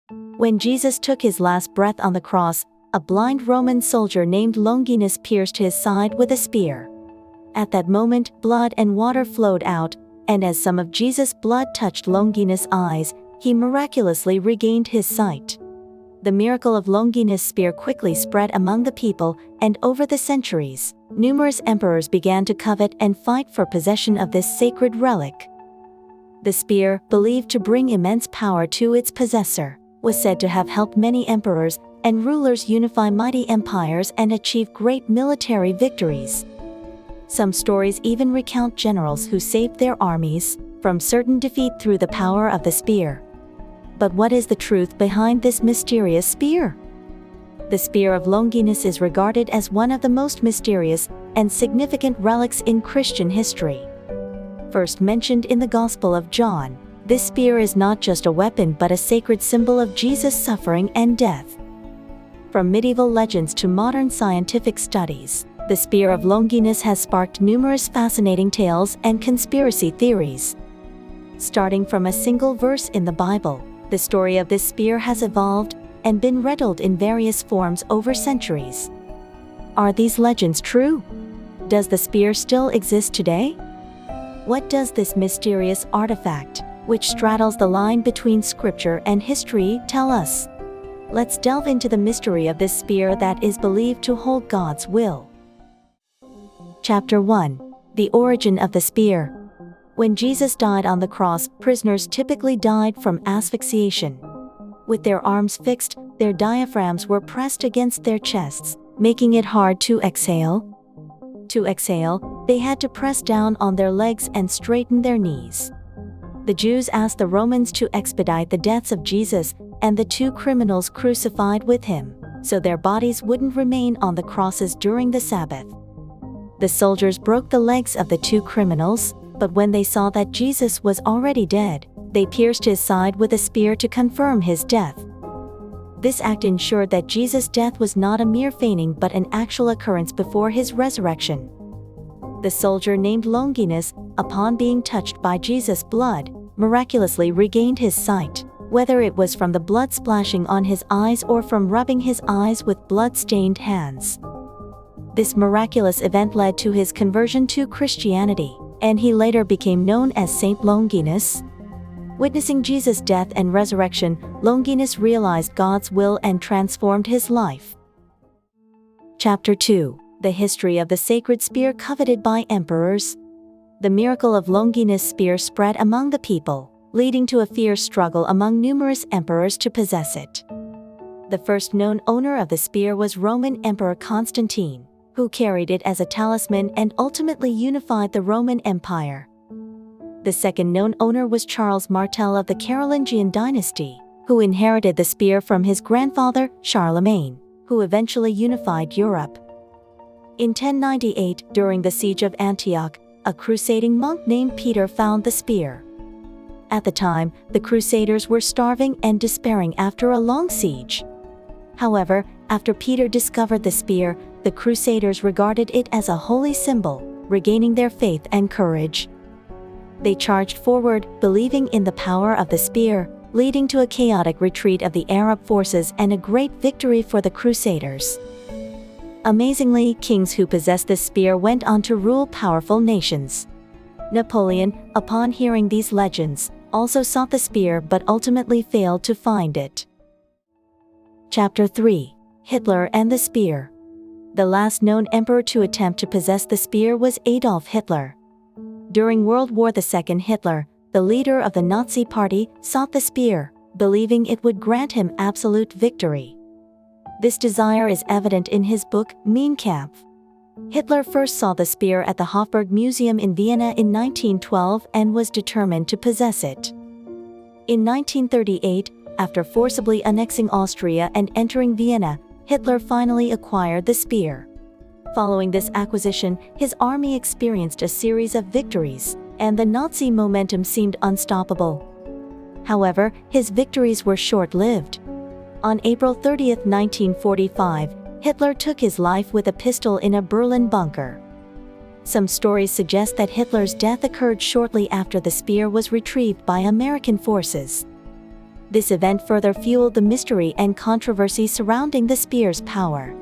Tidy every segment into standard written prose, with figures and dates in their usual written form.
When Jesus took his last breath on the cross, a blind Roman soldier named Longinus pierced his side with a spear. At that moment, blood and water flowed out, and as some of Jesus' blood touched Longinus' eyes, he miraculously regained his sight. The miracle of Longinus' spear quickly spread among the people, and over the centuries, numerous emperors began to covet and fight for possession of this sacred relic. The spear, believed to bring immense power to its possessor, was said to have helped many emperors and rulers unify mighty empires and achieve great military victories. Some stories even recount generals who saved their armies from certain defeat through the power of the spear. But what is the truth behind this mysterious spear? The spear of Longinus is regarded as one of the most mysterious and significant relics in Christian history. First mentioned in the Gospel of John, this spear is not just a weapon but a sacred symbol of Jesus' suffering and death. From medieval legends to modern scientific studies, the spear of Longinus has sparked numerous fascinating tales and conspiracy theories. Starting from a single verse in the Bible, the story of this spear has evolved and been retold in various forms over centuries. Are these legends true? Does the spear still exist today? What does this mysterious artifact, which straddles the line between scripture and history, tell us? Let's delve into the mystery of this spear that is believed to hold God's will. Chapter 1. The origin of the spear. When Jesus died on the cross, prisoners typically died from asphyxiation. With their arms fixed, their diaphragms were pressed against their chests, making it hard to exhale. To exhale, they had to press down on their legs and straighten their knees. The Jews asked the Romans to expedite the deaths of Jesus and the two criminals crucified with him, so their bodies wouldn't remain on the crosses during the Sabbath. The soldiers broke the legs of the two criminals, but when they saw that Jesus was already dead, they pierced his side with a spear to confirm his death. This act ensured that Jesus' death was not a mere feigning but an actual occurrence before his resurrection. The soldier named Longinus, upon being touched by Jesus' blood, miraculously regained his sight, whether it was from the blood splashing on his eyes or from rubbing his eyes with blood-stained hands. This miraculous event led to his conversion to Christianity, and he later became known as Saint Longinus. Witnessing Jesus' death and resurrection, Longinus realized God's will and transformed his life. Chapter 2. The history of the sacred spear coveted by emperors. The miracle of Longinus' spear spread among the people, leading to a fierce struggle among numerous emperors to possess it. The first known owner of the spear was Roman Emperor Constantine, who carried it as a talisman and ultimately unified the Roman Empire. The second known owner was Charles Martel of the Carolingian dynasty, who inherited the spear from his grandfather, Charlemagne, who eventually unified Europe. In 1098, during the siege of Antioch, a crusading monk named Peter found the spear. At the time, the Crusaders were starving and despairing after a long siege. However, after Peter discovered the spear, the Crusaders regarded it as a holy symbol, regaining their faith and courage. They charged forward, believing in the power of the spear, leading to a chaotic retreat of the Arab forces and a great victory for the Crusaders. Amazingly, kings who possessed this spear went on to rule powerful nations. Napoleon, upon hearing these legends, also sought the spear but ultimately failed to find it. Chapter 3. Hitler and the spear. The last known emperor to attempt to possess the spear was Adolf Hitler. During World War II, Hitler, the leader of the Nazi Party, sought the spear, believing it would grant him absolute victory. This desire is evident in his book, Mein Kampf. Hitler first saw the spear at the Hofburg Museum in Vienna in 1912 and was determined to possess it. In 1938, after forcibly annexing Austria and entering Vienna, Hitler finally acquired the spear. Following this acquisition, his army experienced a series of victories, and the Nazi momentum seemed unstoppable. However, his victories were short-lived. On April 30, 1945, Hitler took his life with a pistol in a Berlin bunker. Some stories suggest that Hitler's death occurred shortly after the spear was retrieved by American forces. This event further fueled the mystery and controversy surrounding the spear's power.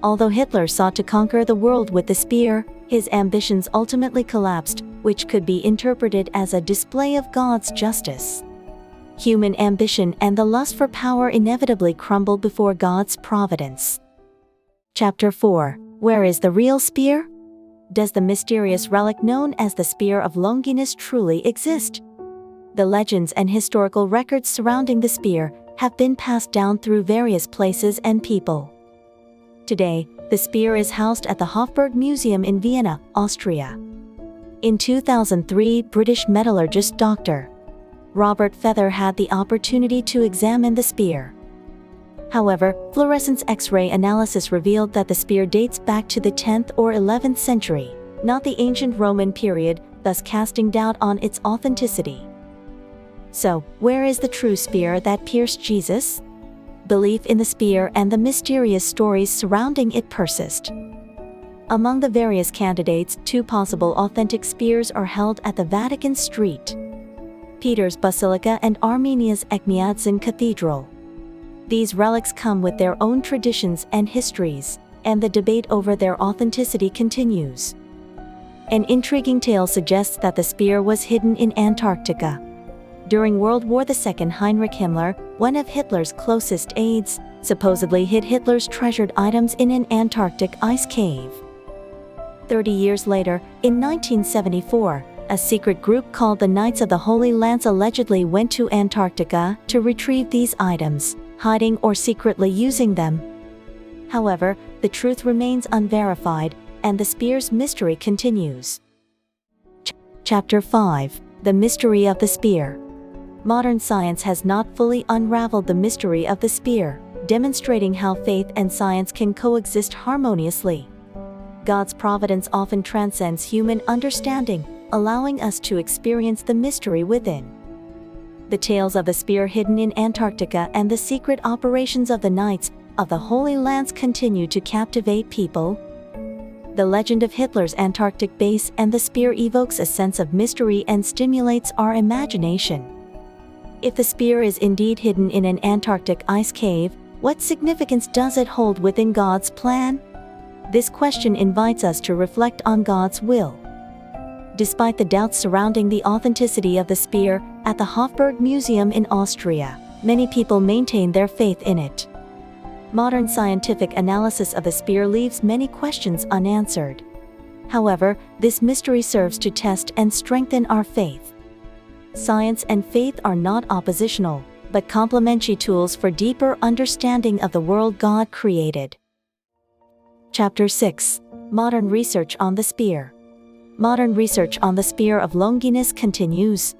Although Hitler sought to conquer the world with the spear, his ambitions ultimately collapsed, which could be interpreted as a display of God's justice. Human ambition and the lust for power inevitably crumble before God's providence. Chapter 4. Where is the real spear? Does the mysterious relic known as the Spear of Longinus truly exist? The legends and historical records surrounding the spear have been passed down through various places and people. Today, the spear is housed at the Hofburg Museum in Vienna, Austria. In 2003, British metallurgist Dr. Robert Feather had the opportunity to examine the spear. However, fluorescence X-ray analysis revealed that the spear dates back to the 10th or 11th century, not the ancient Roman period, thus casting doubt on its authenticity. So, where is the true spear that pierced Jesus? Belief in the spear and the mysterious stories surrounding it persist. Among the various candidates, two possible authentic spears are held at the Vatican St. Peter's Basilica and Armenia's Echmiadzin Cathedral. These relics come with their own traditions and histories, and the debate over their authenticity continues. An intriguing tale suggests that the spear was hidden in Antarctica. During World War II, Heinrich Himmler, one of Hitler's closest aides, supposedly hid Hitler's treasured items in an Antarctic ice cave. 30 years later, in 1974, a secret group called the Knights of the Holy Lance allegedly went to Antarctica to retrieve these items, hiding or secretly using them. However, the truth remains unverified, and the spear's mystery continues. Chapter 5. The Mystery of the Spear. Modern science has not fully unraveled the mystery of the spear, demonstrating how faith and science can coexist harmoniously. God's providence often transcends human understanding, allowing us to experience the mystery within. The tales of the spear hidden in Antarctica and the secret operations of the Knights of the Holy Lance continue to captivate people. The legend of Hitler's Antarctic base and the spear evokes a sense of mystery and stimulates our imagination. If the spear is indeed hidden in an Antarctic ice cave, what significance does it hold within God's plan? This question invites us to reflect on God's will. Despite the doubts surrounding the authenticity of the spear at the Hofburg Museum in Austria, many people maintain their faith in it. Modern scientific analysis of the spear leaves many questions unanswered. However, this mystery serves to test and strengthen our faith. Science and faith are not oppositional, but complementary tools for deeper understanding of the world God created. Chapter 6. Modern research on the spear. Modern research on the spear of Longinus continues.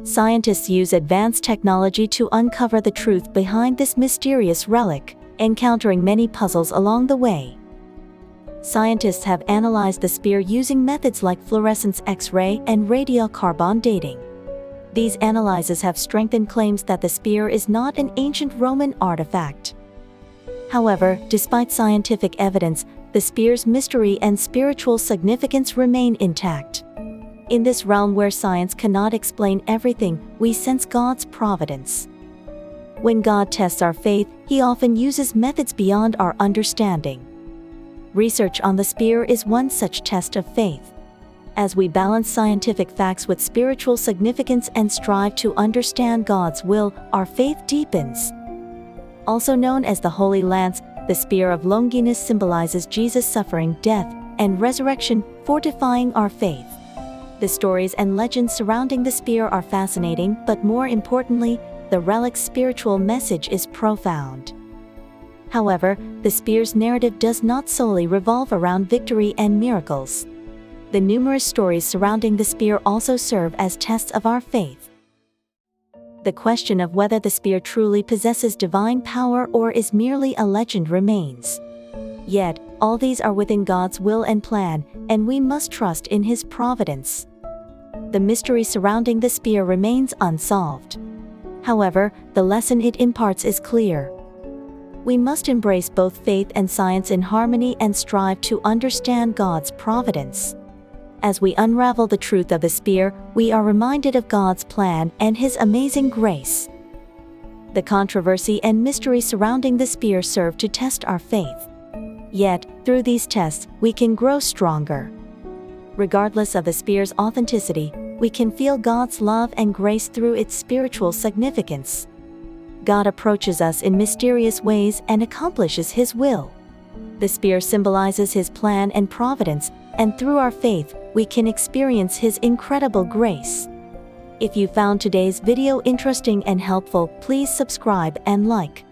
Scientists use advanced technology to uncover the truth behind this mysterious relic, encountering many puzzles along the way. Scientists have analyzed the spear using methods like fluorescence X-ray and radiocarbon dating. These analyses have strengthened claims that the spear is not an ancient Roman artifact. However, despite scientific evidence, the spear's mystery and spiritual significance remain intact. In this realm where science cannot explain everything, we sense God's providence. When God tests our faith, He often uses methods beyond our understanding. Research on the spear is one such test of faith. As we balance scientific facts with spiritual significance and strive to understand God's will, our faith deepens. Also known as the Holy Lance, the Spear of Longinus symbolizes Jesus' suffering, death, and resurrection, fortifying our faith. The stories and legends surrounding the spear are fascinating, but more importantly, the relic's spiritual message is profound. However, the spear's narrative does not solely revolve around victory and miracles. The numerous stories surrounding the spear also serve as tests of our faith. The question of whether the spear truly possesses divine power or is merely a legend remains. Yet, all these are within God's will and plan, and we must trust in His providence. The mystery surrounding the spear remains unsolved. However, the lesson it imparts is clear. We must embrace both faith and science in harmony and strive to understand God's providence. As we unravel the truth of the spear, we are reminded of God's plan and His amazing grace. The controversy and mystery surrounding the spear serve to test our faith. Yet, through these tests, we can grow stronger. Regardless of the spear's authenticity, we can feel God's love and grace through its spiritual significance. God approaches us in mysterious ways and accomplishes His will. The spear symbolizes His plan and providence, and through our faith, we can experience His incredible grace. If you found today's video interesting and helpful, please subscribe and like.